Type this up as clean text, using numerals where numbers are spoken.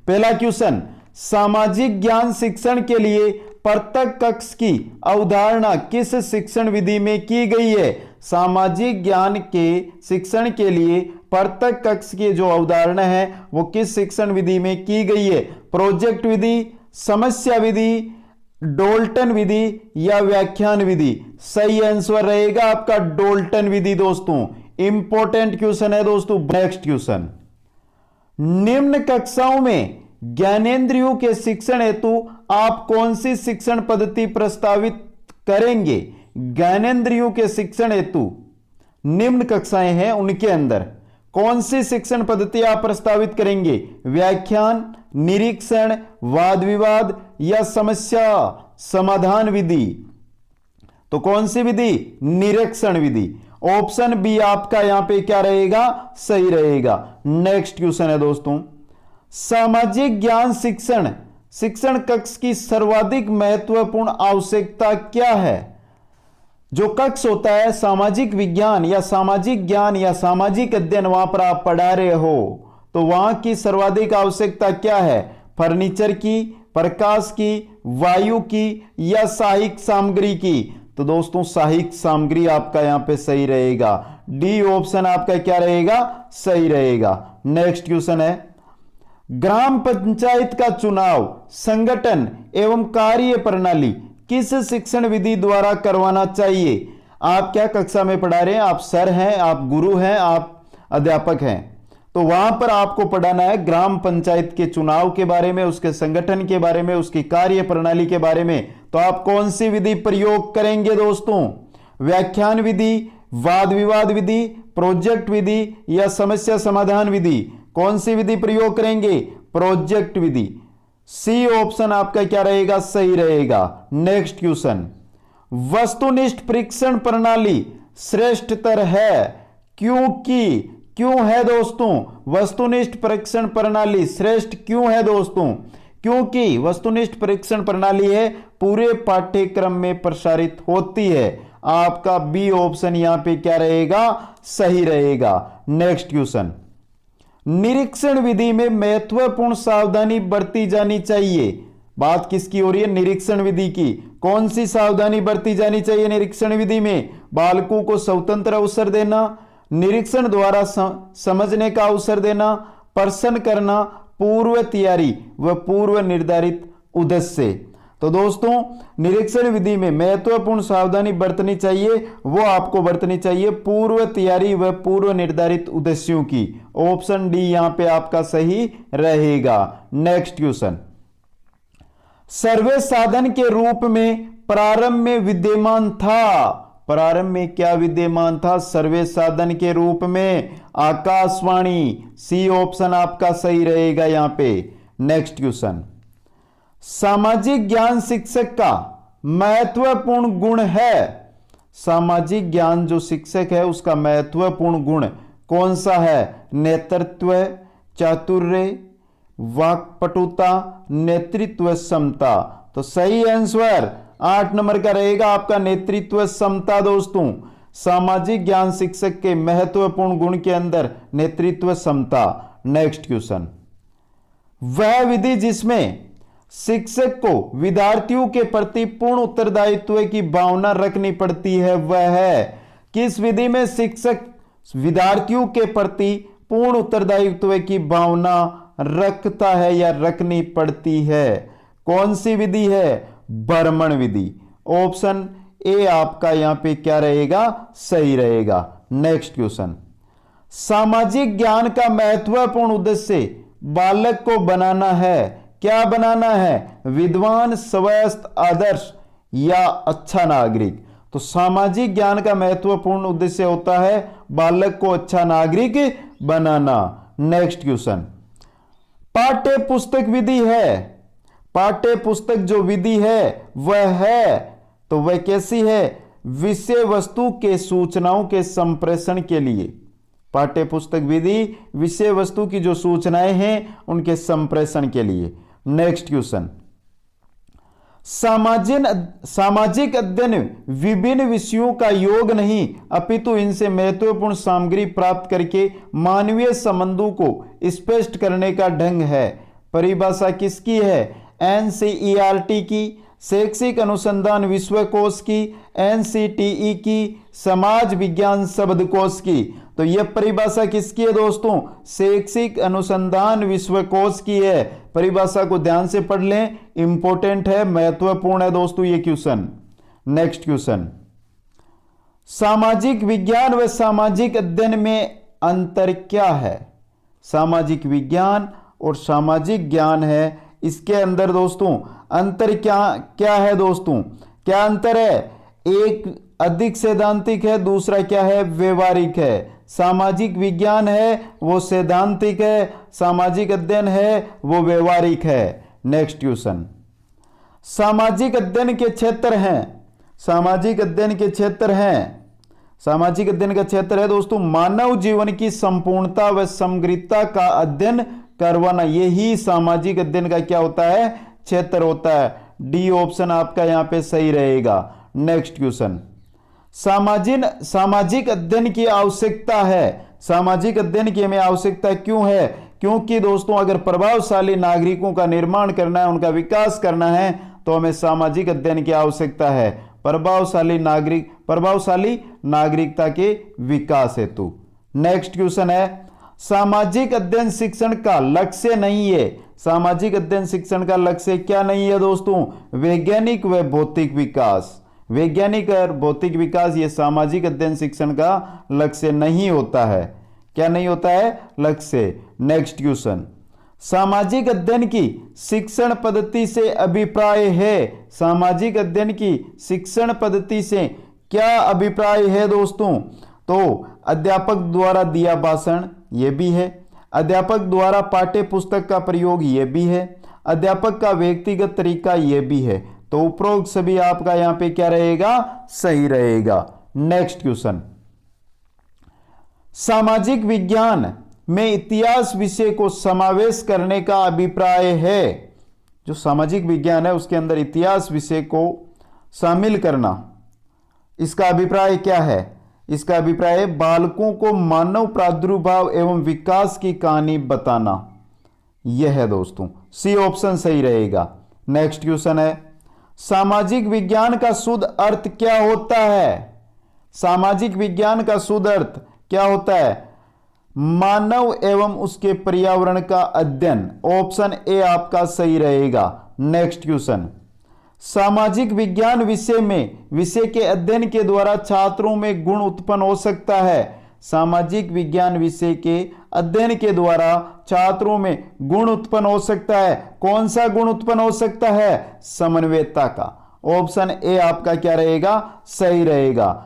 पहला क्वेश्चन, सामाजिक ज्ञान शिक्षण के लिए प्रत्येक कक्ष की अवधारणा किस शिक्षण विधि में की गई है? सामाजिक ज्ञान के शिक्षण के लिए प्रत्येक कक्ष की जो अवधारणा है वो किस शिक्षण विधि में की गई है? प्रोजेक्ट विधि, समस्या विधि, डोल्टन विधि या व्याख्यान विधि? सही आंसर रहेगा आपका डोल्टन विधि दोस्तों। इंपॉर्टेंट क्वेश्चन है दोस्तों। नेक्स्ट क्वेश्चन, निम्न कक्षाओं में ज्ञानेंद्रियों के शिक्षण हेतु आप कौन सी शिक्षण पद्धति प्रस्तावित करेंगे? ज्ञानेंद्रियों के शिक्षण हेतु निम्न कक्षाएं हैं, उनके अंदर कौन सी शिक्षण पद्धति आप प्रस्तावित करेंगे? व्याख्यान, निरीक्षण, वाद विवाद या समस्या समाधान विधि? तो कौन सी विधि? निरीक्षण विधि। ऑप्शन बी आपका यहां पे क्या रहेगा? सही रहेगा। नेक्स्ट क्वेश्चन है दोस्तों, सामाजिक ज्ञान शिक्षण कक्ष की सर्वाधिक महत्वपूर्ण आवश्यकता क्या है? जो कक्ष होता है सामाजिक विज्ञान या सामाजिक ज्ञान या सामाजिक अध्ययन, वहां पर आप पढ़ा रहे हो तो वहां की सर्वाधिक आवश्यकता क्या है? फर्नीचर की, प्रकाश की, वायु की या सहायक सामग्री की? तो दोस्तों सहायक सामग्री आपका यहां पे सही रहेगा। डी ऑप्शन आपका क्या रहेगा? सही रहेगा। नेक्स्ट क्वेश्चन है, ग्राम पंचायत का चुनाव संगठन एवं कार्य प्रणाली किस शिक्षण विधि द्वारा करवाना चाहिए? आप क्या कक्षा में पढ़ा रहे हैं? आप सर हैं, आप गुरु हैं, आप अध्यापक हैं, तो वहां पर आपको पढ़ाना है ग्राम पंचायत के चुनाव के बारे में, उसके संगठन के बारे में, उसकी कार्य प्रणाली के बारे में। तो आप कौन सी विधि प्रयोग करेंगे दोस्तों? व्याख्यान विधि, वाद विवाद विधि, प्रोजेक्ट विधि या समस्या समाधान विधि? कौन सी विधि प्रयोग करेंगे? प्रोजेक्ट विधि। सी ऑप्शन आपका क्या रहेगा? सही रहेगा। नेक्स्ट क्वेश्चन, वस्तुनिष्ठ परीक्षण प्रणाली श्रेष्ठतर है क्योंकि? क्यों है दोस्तों वस्तुनिष्ठ परीक्षण प्रणाली श्रेष्ठ क्यों है दोस्तों? क्योंकि वस्तुनिष्ठ परीक्षण प्रणाली है पूरे पाठ्यक्रम में प्रसारित होती है। आपका बी ऑप्शन यहां पे क्या रहेगा? सही रहेगा। नेक्स्ट क्वेश्चन, निरीक्षण विधि में महत्वपूर्ण सावधानी बरती जानी चाहिए। बात किसकी हो रही है? निरीक्षण विधि की। कौन सी सावधानी बरती जानी चाहिए निरीक्षण विधि में? बालकों को स्वतंत्र अवसर देना, निरीक्षण द्वारा समझने का अवसर देना, प्रश्न करना, पूर्व तैयारी व पूर्व निर्धारित उद्देश्य। तो दोस्तों निरीक्षण विधि में महत्वपूर्ण सावधानी बरतनी चाहिए, वो आपको बरतनी चाहिए पूर्व तैयारी व पूर्व निर्धारित उद्देश्यों की। ऑप्शन डी यहां पे आपका सही रहेगा। नेक्स्ट क्वेश्चन, सर्वे साधन के रूप में प्रारंभ में विद्यमान था। प्रारंभ में क्या विद्यमान था? सर्वे साधन के रूप में आकाशवाणी। सी ऑप्शन आपका सही रहेगा यहां पे। नेक्स्ट क्वेश्चन, सामाजिक ज्ञान शिक्षक का महत्वपूर्ण गुण है। सामाजिक ज्ञान जो शिक्षक है उसका महत्वपूर्ण गुण कौन सा है? नेतृत्व, चातुर्य, वाक्पटुता, नेतृत्व क्षमता? तो सही आंसर 8 नंबर का रहेगा आपका नेतृत्व क्षमता। दोस्तों सामाजिक ज्ञान शिक्षक के महत्वपूर्ण गुण के अंदर नेतृत्व क्षमता। नेक्स्ट क्वेश्चन, वह विधि जिसमें शिक्षक को विद्यार्थियों के प्रति पूर्ण उत्तरदायित्व की भावना रखनी पड़ती है वह है? किस विधि में शिक्षक विद्यार्थियों के प्रति पूर्ण उत्तरदायित्व की भावना रखता है या रखनी पड़ती है? कौन सी विधि है? बर्मन विधि। ऑप्शन ए आपका यहां पे क्या रहेगा? सही रहेगा। नेक्स्ट क्वेश्चन, सामाजिक ज्ञान का महत्वपूर्ण उद्देश्य बालक को बनाना है। क्या बनाना है? विद्वान, स्वस्थ, आदर्श या अच्छा नागरिक? तो सामाजिक ज्ञान का महत्वपूर्ण उद्देश्य होता है बालक को अच्छा नागरिक बनाना। नेक्स्ट क्वेश्चन, पाठ्य पुस्तक विधि है। पाठ्य पुस्तक जो विधि है वह है, तो वह कैसी है? विषय वस्तु के सूचनाओं के संप्रेषण के लिए। पाठ्य पुस्तक विधि विषय वस्तु की जो सूचनाएं हैं उनके संप्रेषण के लिए। नेक्स्ट क्वेश्चन, सामाजिक अध्ययन विभिन्न विषयों का योग नहीं अपितु इनसे महत्वपूर्ण सामग्री प्राप्त करके मानवीय संबंधों को स्पष्ट करने का ढंग है। परिभाषा किसकी है? एनसीईआरटी की, शैक्षिक अनुसंधान विश्वकोश की, एनसीटीई की, समाज विज्ञान शब्दकोश की। तो यह परिभाषा किसकी है दोस्तों? शैक्षिक अनुसंधान विश्वकोश की है। परिभाषा को ध्यान से पढ़ लें, इंपॉर्टेंट है, महत्वपूर्ण है दोस्तों ये क्वेश्चन। नेक्स्ट क्वेश्चन, सामाजिक विज्ञान व सामाजिक अध्ययन में अंतर क्या है? सामाजिक विज्ञान और सामाजिक ज्ञान है, इसके अंदर दोस्तों अंतर क्या है दोस्तों? क्या अंतर है? एक अधिक सैद्धांतिक है, दूसरा क्या है? व्यवहारिक है। सामाजिक विज्ञान है वो सैद्धांतिक है, सामाजिक अध्ययन है वो व्यवहारिक है। नेक्स्ट क्वेश्चन, सामाजिक अध्ययन के क्षेत्र हैं, सामाजिक अध्ययन के क्षेत्र हैं, सामाजिक अध्ययन का क्षेत्र है दोस्तों मानव जीवन की संपूर्णता व समग्रता का अध्ययन करवाना। यही सामाजिक अध्ययन का क्या होता है? क्षेत्र होता है। डी ऑप्शन आपका यहां पे सही रहेगा। नेक्स्ट क्वेश्चन, सामाजिक अध्ययन की आवश्यकता है। सामाजिक अध्ययन की हमें आवश्यकता क्यों है? क्योंकि दोस्तों अगर प्रभावशाली नागरिकों का निर्माण करना है, उनका विकास करना है, तो हमें सामाजिक अध्ययन की आवश्यकता है। प्रभावशाली नागरिकता के विकास हेतु। नेक्स्ट क्वेश्चन है, सामाजिक अध्ययन शिक्षण का लक्ष्य नहीं है। सामाजिक अध्ययन शिक्षण का लक्ष्य क्या नहीं है दोस्तों? वैज्ञानिक व भौतिक विकास। वैज्ञानिक और भौतिक विकास ये सामाजिक अध्ययन शिक्षण का लक्ष्य नहीं होता है। क्या नहीं होता है? लक्ष्य। नेक्स्ट क्वेश्चन, सामाजिक अध्ययन की शिक्षण पद्धति से अभिप्राय है। सामाजिक अध्ययन की शिक्षण पद्धति से क्या अभिप्राय है दोस्तों? तो अध्यापक द्वारा दिया भाषण ये भी है, अध्यापक द्वारा पाठ्य पुस्तक का प्रयोग ये भी है, अध्यापक का व्यक्तिगत तरीका ये भी है। तो उपरोक्त सभी आपका यहां पे क्या रहेगा? सही रहेगा। नेक्स्ट क्वेश्चन, सामाजिक विज्ञान में इतिहास विषय को समावेश करने का अभिप्राय है। जो सामाजिक विज्ञान है उसके अंदर इतिहास विषय को शामिल करना, इसका अभिप्राय क्या है? इसका अभिप्राय है बालकों को मानव प्रादुर्भाव एवं विकास की कहानी बताना। यह है दोस्तों, सी ऑप्शन सही रहेगा। नेक्स्ट क्वेश्चन है, सामाजिक विज्ञान का शुद्ध अर्थ क्या होता है? सामाजिक विज्ञान का शुद्ध अर्थ क्या होता है? मानव एवं उसके पर्यावरण का अध्ययन। ऑप्शन ए आपका सही रहेगा। नेक्स्ट क्वेश्चन, सामाजिक विज्ञान विषय के अध्ययन के द्वारा छात्रों में गुण उत्पन्न हो सकता है। सामाजिक विज्ञान विषय के अध्ययन के द्वारा छात्रों में गुण उत्पन्न हो सकता है। कौन सा गुण उत्पन्न हो सकता है? समन्वयता का। ऑप्शन ए आपका क्या रहेगा? सही रहेगा।